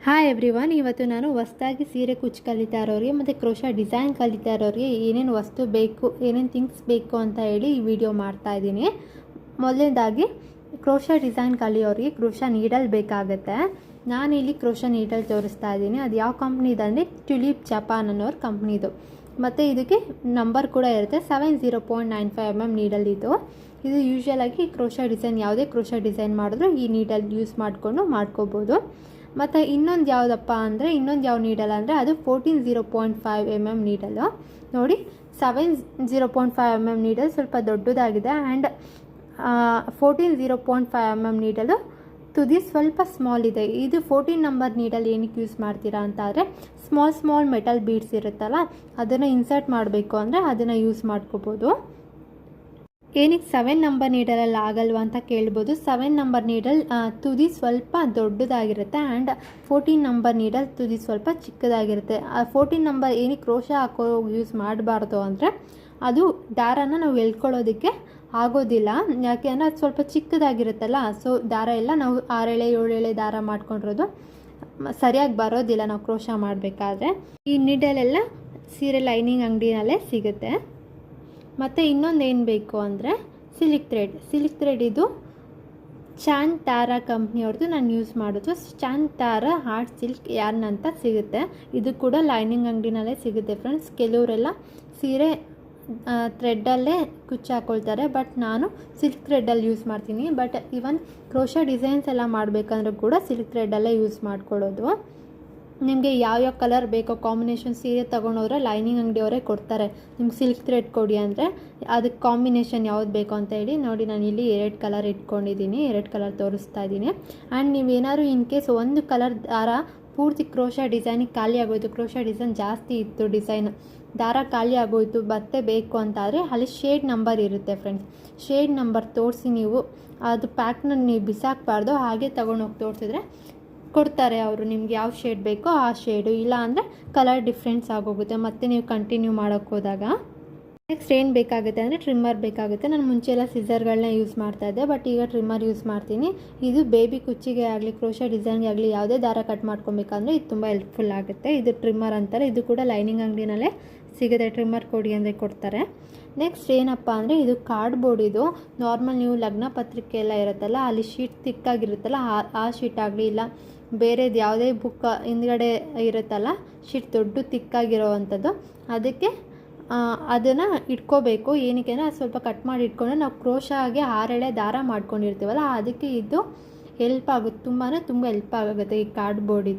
Hi everyone, ಇವತ್ತು ನಾನು ಹೊಸದಾಗಿ ಸೀರೆ ಕುಚ್ಚು ಕಲಿತಾ ಇರೋರಿಗೆ ಮತ್ತು ಕ್ರೋಶಾ ಡಿಸೈನ್ ಕಲಿತಾ ಇರೋರಿಗೆ ಏನೇನು ವಸ್ತು ಬೇಕು, ಏನೇನು ಥಿಂಗ್ಸ್ ಬೇಕು ಅಂತ ಹೇಳಿ ಈ ವಿಡಿಯೋ ಮಾಡ್ತಾ ಇದ್ದೀನಿ. ಮೊದಲನೇದಾಗಿ ಕ್ರೋಶಾ ಡಿಸೈನ್ ಕಲಿಯೋರಿಗೆ ಕ್ರೋಶಾ ನೀಡಲ್ ಬೇಕಾಗುತ್ತೆ. ನಾನಿಲ್ಲಿ ಕ್ರೋಶಾ ನೀಡಲ್ ತೋರಿಸ್ತಾ ಇದ್ದೀನಿ. ಅದು ಯಾವ ಕಂಪ್ನಿದಂದರೆ ಟ್ಯುಲಿಪ್ ಜಪಾನ್ ಅನ್ನೋರ ಕಂಪ್ನಿದು. ಮತ್ತು ಇದಕ್ಕೆ ನಂಬರ್ ಕೂಡ ಇರುತ್ತೆ, 70.95 mm ನೀಡಲ್ ಇದು ಯೂಶ್ವಲಾಗಿ ಕ್ರೋಶಾ ಡಿಸೈನ್ ಯಾವುದೇ ಕ್ರೋಶಾ ಡಿಸೈನ್ ಮಾಡಿದ್ರು ಈ ನೀಡಲ್ ಯೂಸ್ ಮಾಡಿಕೊಂಡು ಮಾಡ್ಕೋಬೋದು. ಮತ್ತು ಇನ್ನೊಂದು ಯಾವುದಪ್ಪ ಅಂದರೆ ಯಾವ ನೀಡಲ್ ಅಂದರೆ ಅದು 14.05 mm ನೀಡಲು. ನೋಡಿ, 70.5 mm ನೀಡಲ್ ಸ್ವಲ್ಪ ದೊಡ್ಡದಾಗಿದೆ ಆ್ಯಂಡ್ 14.05 mm ನೀಡಲು ತುದಿ ಸ್ವಲ್ಪ ಸ್ಮಾಲ್ ಇದೆ. ಇದು 14 ನಂಬರ್ ನೀಡಲ್ ಏನಕ್ಕೆ ಯೂಸ್ ಮಾಡ್ತೀರಾ ಅಂತ ಆದರೆ ಸ್ಮಾಲ್ ಮೆಟಲ್ ಬೀಡ್ಸ್ ಇರುತ್ತಲ್ಲ, ಅದನ್ನು ಇನ್ಸರ್ಟ್ ಮಾಡಬೇಕು ಅಂದರೆ ಅದನ್ನು ಯೂಸ್ ಮಾಡ್ಕೋಬೋದು. ಏನಕ್ಕೆ 7 ನಂಬರ್ ನೀಡಲಲ್ಲಿ ಆಗಲ್ವಾ ಅಂತ ಕೇಳ್ಬೋದು. 7 ನಂಬರ್ ನೀಡಲ್ ತುದಿ ಸ್ವಲ್ಪ ದೊಡ್ಡದಾಗಿರುತ್ತೆ ಆ್ಯಂಡ್ 14 ನಂಬರ್ ನೀಡಲ್ ತುದಿ ಸ್ವಲ್ಪ ಚಿಕ್ಕದಾಗಿರುತ್ತೆ. 14 ನಂಬರ್ ಏನಕ್ಕೆ ಕ್ರೋಶಾ ಹಾಕೋ ಯೂಸ್ ಮಾಡಬಾರ್ದು ಅಂದರೆ ಅದು ದಾರನ ನಾವು ಎಳ್ಕೊಳ್ಳೋದಕ್ಕೆ ಆಗೋದಿಲ್ಲ. ಯಾಕೆ ಅಂದರೆ ಅದು ಸ್ವಲ್ಪ ಚಿಕ್ಕದಾಗಿರುತ್ತಲ್ಲ, ಸೊ ದಾರ ಎಲ್ಲ ನಾವು 6 ಎಳೆ 7 ಎಳೆ ದಾರ ಮಾಡ್ಕೊಂಡಿರೋದು ಸರಿಯಾಗಿ ಬರೋದಿಲ್ಲ ನಾವು ಕ್ರೋಶಾ ಮಾಡಬೇಕಾದ್ರೆ. ಈ ನೀಡಲೆಲ್ಲ ಸೀರೆ ಲೈನಿಂಗ್ ಅಂಗಡಿನಲ್ಲೇ ಸಿಗುತ್ತೆ. ಮತ್ತು ಇನ್ನೊಂದು ಏನು ಬೇಕು ಅಂದರೆ ಸಿಲ್ಕ್ ಥ್ರೆಡ್. ಇದು ಚಾನ್ ತಾರಾ ಕಂಪ್ನಿಯವ್ರದ್ದು ನಾನು ಯೂಸ್ ಮಾಡೋದು. ಚಾನ್ ತಾರಾ ಹಾರ್ಟ್ ಸಿಲ್ಕ್ ಯಾರ್ನ್ ಅಂತ ಸಿಗುತ್ತೆ. ಇದು ಕೂಡ ಲೈನಿಂಗ್ ಅಂಗಡಿನಲ್ಲೇ ಸಿಗುತ್ತೆ ಫ್ರೆಂಡ್ಸ್. ಕೆಲವರೆಲ್ಲ ಸೀರೆ ಥ್ರೆಡ್ಡಲ್ಲೇ ಕುಚ್ಚು ಹಾಕ್ಕೊಳ್ತಾರೆ, ಬಟ್ ನಾನು ಸಿಲ್ಕ್ ಥ್ರೆಡ್ಡಲ್ಲಿ ಯೂಸ್ ಮಾಡ್ತೀನಿ. ಬಟ್ ಇವನ್ ಕ್ರೋಶಾ ಡಿಸೈನ್ಸ್ ಎಲ್ಲ ಮಾಡಬೇಕಂದ್ರೂ ಕೂಡ ಸಿಲ್ಕ್ ಥ್ರೆಡ್ಡಲ್ಲೇ ಯೂಸ್ ಮಾಡ್ಕೊಳ್ಳೋದು. ನಿಮಗೆ ಯಾವ ಕಲರ್ ಬೇಕೋ ಕಾಂಬಿನೇಷನ್ ಸೀರೆ ತೊಗೊಂಡೋದ್ರೆ ಲೈನಿಂಗ್ ಅಂಗಡಿಯವರೇ ಕೊಡ್ತಾರೆ. ನಿಮ್ಗೆ ಸಿಲ್ಕ್ ಥ್ರೆಡ್ ಕೊಡಿ ಅಂದರೆ ಅದಕ್ಕೆ ಕಾಂಬಿನೇಷನ್ ಯಾವ್ದು ಬೇಕು ಅಂತ ಹೇಳಿ ನೋಡಿ, ನಾನು ಇಲ್ಲಿ 2 ಕಲರ್ ಇಟ್ಕೊಂಡಿದ್ದೀನಿ, 2 ಕಲರ್ ತೋರಿಸ್ತಾ ಇದ್ದೀನಿ. ಆ್ಯಂಡ್ ನೀವೇನಾದ್ರು ಇನ್ ಕೇಸ್ ಒಂದು ಕಲರ್ ದಾರ ಪೂರ್ತಿ ಕ್ರೋಶಾ ಡಿಸೈನಿಗೆ ಖಾಲಿ ಆಗೋಯ್ತು, ಕ್ರೋಶಾ ಡಿಸೈನ್ ಜಾಸ್ತಿ ಇತ್ತು, ಡಿಸೈನ್ ದಾರ ಖಾಲಿ ಆಗೋಯ್ತು, ಬತ್ತೆ ಬೇಕು ಅಂತಾದರೆ ಅಲ್ಲಿ ಶೇಡ್ ನಂಬರ್ ಇರುತ್ತೆ ಫ್ರೆಂಡ್ಸ್. ಶೇಡ್ ನಂಬರ್ ತೋರಿಸಿ ನೀವು ಅದು ಪ್ಯಾಕ್ನ ನೀವು ಬಿಸಾಕಬಾರ್ದು, ಹಾಗೆ ತೊಗೊಂಡೋಗಿ ತೋರಿಸಿದ್ರೆ ಕೊಡ್ತಾರೆ ಅವರು. ನಿಮ್ಗೆ ಯಾವ ಶೇಡ್ ಬೇಕೋ ಆ ಶೇಡು, ಇಲ್ಲ ಅಂದರೆ ಕಲರ್ ಡಿಫ್ರೆನ್ಸ್ ಆಗೋಗುತ್ತೆ ಮತ್ತೆ ನೀವು ಕಂಟಿನ್ಯೂ ಮಾಡೋಕ್ಕೆ ಹೋದಾಗ. ನೆಕ್ಸ್ಟ್ ಏನು ಬೇಕಾಗುತ್ತೆ ಅಂದರೆ ಟ್ರಿಮ್ಮರ್ ಬೇಕಾಗುತ್ತೆ. ನಾನು ಮುಂಚೆ ಎಲ್ಲ ಸಿಸರ್ಗಳನ್ನ ಯೂಸ್ ಮಾಡ್ತಾಯಿದ್ದೆ, ಬಟ್ ಈಗ ಟ್ರಿಮ್ಮರ್ ಯೂಸ್ ಮಾಡ್ತೀನಿ. ಇದು ಬೇಬಿ ಕುಚ್ಚಿಗೆ ಆಗಲಿ ಕ್ರೋಶಾ ಡಿಸೈನ್ಗೆ ಆಗಲಿ ಯಾವುದೇ ದಾರ ಕಟ್ ಮಾಡ್ಕೊಬೇಕಂದ್ರೆ ಇದು ತುಂಬ ಹೆಲ್ಪ್ಫುಲ್ ಆಗುತ್ತೆ. ಇದು ಟ್ರಿಮ್ಮರ್ ಅಂತಾರೆ. ಇದು ಕೂಡ ಲೈನಿಂಗ್ ಅಂಗಡಿನಲ್ಲೇ ಸಿಗುತ್ತೆ. ಟ್ರಿಮ್ಮರ್ ಕೊಡಿ ಅಂದರೆ ಕೊಡ್ತಾರೆ. ನೆಕ್ಸ್ಟ್ ಏನಪ್ಪ ಅಂದರೆ ಇದು ಕಾರ್ಡ್ಬೋರ್ಡ್. ಇದು ನಾರ್ಮಲ್ ನೀವು ಲಗ್ನ ಪತ್ರಿಕೆ ಎಲ್ಲ ಇರುತ್ತಲ್ಲ, ಅಲ್ಲಿ ಶೀಟ್ ತಿಕ್ಕಾಗಿರುತ್ತಲ್ಲ, ಆ ಶೀಟ್ ಆಗಲಿ ಇಲ್ಲ ಬೇರೆದು ಯಾವುದೇ ಬುಕ್ ಹಿಂದ್ಗಡೆ ಇರುತ್ತಲ್ಲ ಶೀಟ್ ದೊಡ್ಡ ತಿಕ್ಕಾಗಿರೋ ಅಂಥದ್ದು, ಅದಕ್ಕೆ ಅದನ್ನು ಇಟ್ಕೋಬೇಕು. ಏನಕ್ಕೆ ಅಂದರೆ ಅದು ಸ್ವಲ್ಪ ಕಟ್ ಮಾಡಿ ಇಟ್ಕೊಂಡ್ರೆ ನಾವು ಕ್ರೋಶಾಗೆ 6 ಎಳೆ ದಾರ ಮಾಡ್ಕೊಂಡಿರ್ತೀವಲ್ಲ, ಅದಕ್ಕೆ ಇದು ಹೆಲ್ಪ್ ಆಗುತ್ತೆ, ತುಂಬ ಹೆಲ್ಪ್ ಆಗುತ್ತೆ ಈ ಕಾರ್ಡ್ಬೋರ್ಡ್ ಇದು.